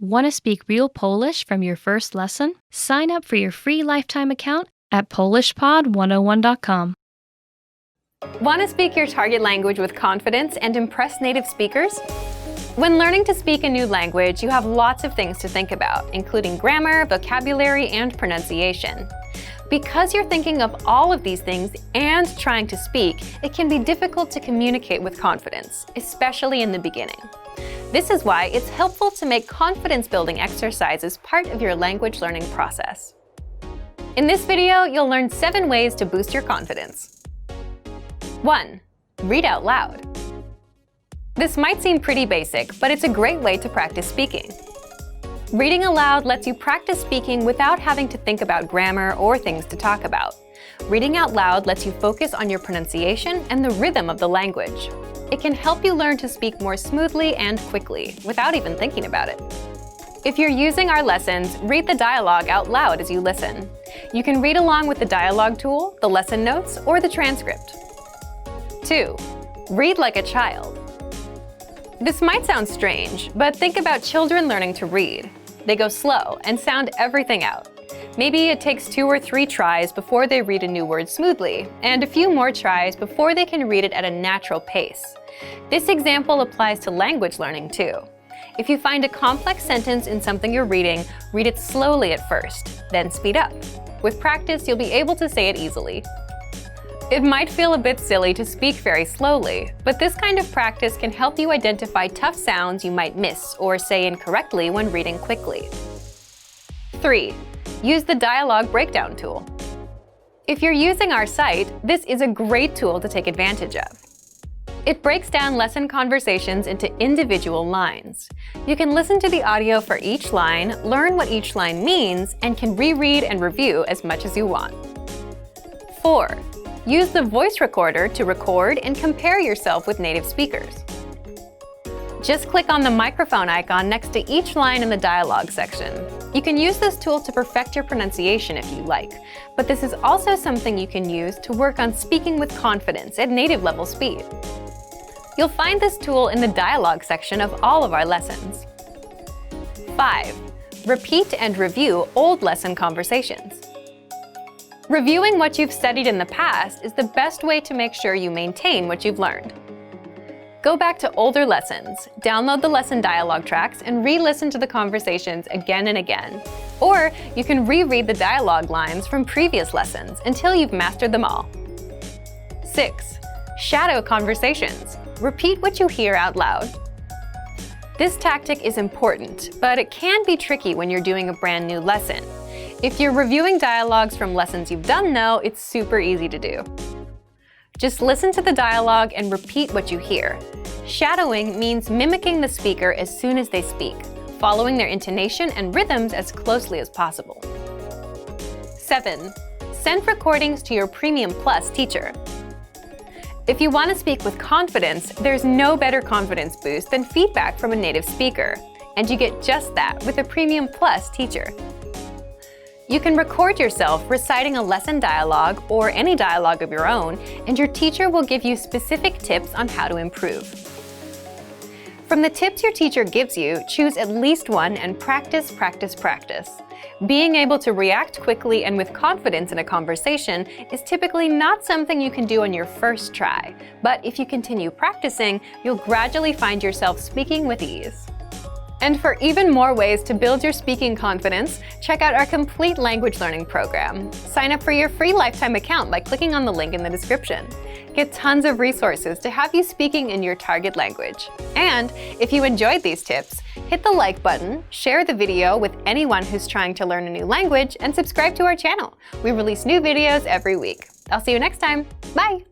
Want to speak real Polish from your first lesson? Sign up for your free lifetime account at PolishPod101.com. Want to speak your target language with confidence and impress native speakers? When learning to speak a new language, you have lots of things to think about, including grammar, vocabulary, and pronunciation. Because you're thinking of all of these things and trying to speak, it can be difficult to communicate with confidence, especially in the beginning. This is why it's helpful to make confidence-building exercises part of your language learning process. In this video, you'll learn 7 ways to boost your confidence. 1. Read out loud. This might seem pretty basic, but it's a great way to practice speaking. Reading aloud lets you practice speaking without having to think about grammar or things to talk about. Reading out loud lets you focus on your pronunciation and the rhythm of the language. It can help you learn to speak more smoothly and quickly, without even thinking about it. If you're using our lessons, read the dialogue out loud as you listen. You can read along with the dialogue tool, the lesson notes, or the transcript. 2. Read like a child. This might sound strange, but think about children learning to read. They go slow and sound everything out. Maybe it takes 2 or 3 tries before they read a new word smoothly, and a few more tries before they can read it at a natural pace. This example applies to language learning too. If you find a complex sentence in something you're reading, read it slowly at first, then speed up. With practice, you'll be able to say it easily. It might feel a bit silly to speak very slowly, but this kind of practice can help you identify tough sounds you might miss or say incorrectly when reading quickly. 3. Use the dialogue breakdown tool. If you're using our site, this is a great tool to take advantage of. It breaks down lesson conversations into individual lines. You can listen to the audio for each line, learn what each line means, and can reread and review as much as you want. 4. Use the voice recorder to record and compare yourself with native speakers. Just click on the microphone icon next to each line in the dialogue section. You can use this tool to perfect your pronunciation if you like, but this is also something you can use to work on speaking with confidence at native level speed. You'll find this tool in the dialogue section of all of our lessons. 5. Repeat and review old lesson conversations. Reviewing what you've studied in the past is the best way to make sure you maintain what you've learned. Go back to older lessons, download the lesson dialogue tracks, and re-listen to the conversations again and again. Or you can reread the dialogue lines from previous lessons until you've mastered them all. 6. Shadow conversations. Repeat what you hear out loud. This tactic is important, but it can be tricky when you're doing a brand new lesson. If you're reviewing dialogues from lessons you've done though, it's super easy to do. Just listen to the dialogue and repeat what you hear. Shadowing means mimicking the speaker as soon as they speak, following their intonation and rhythms as closely as possible. 7. Send recordings to your Premium Plus teacher. If you want to speak with confidence, there's no better confidence boost than feedback from a native speaker, and you get just that with a Premium Plus teacher. You can record yourself reciting a lesson dialogue or any dialogue of your own, and your teacher will give you specific tips on how to improve. From the tips your teacher gives you, choose at least one and practice, practice, practice. Being able to react quickly and with confidence in a conversation is typically not something you can do on your first try, but if you continue practicing, you'll gradually find yourself speaking with ease. And for even more ways to build your speaking confidence, check out our complete language learning program. Sign up for your free lifetime account by clicking on the link in the description. Get tons of resources to have you speaking in your target language. And if you enjoyed these tips, hit the like button, share the video with anyone who's trying to learn a new language, and subscribe to our channel. We release new videos every week. I'll see you next time. Bye!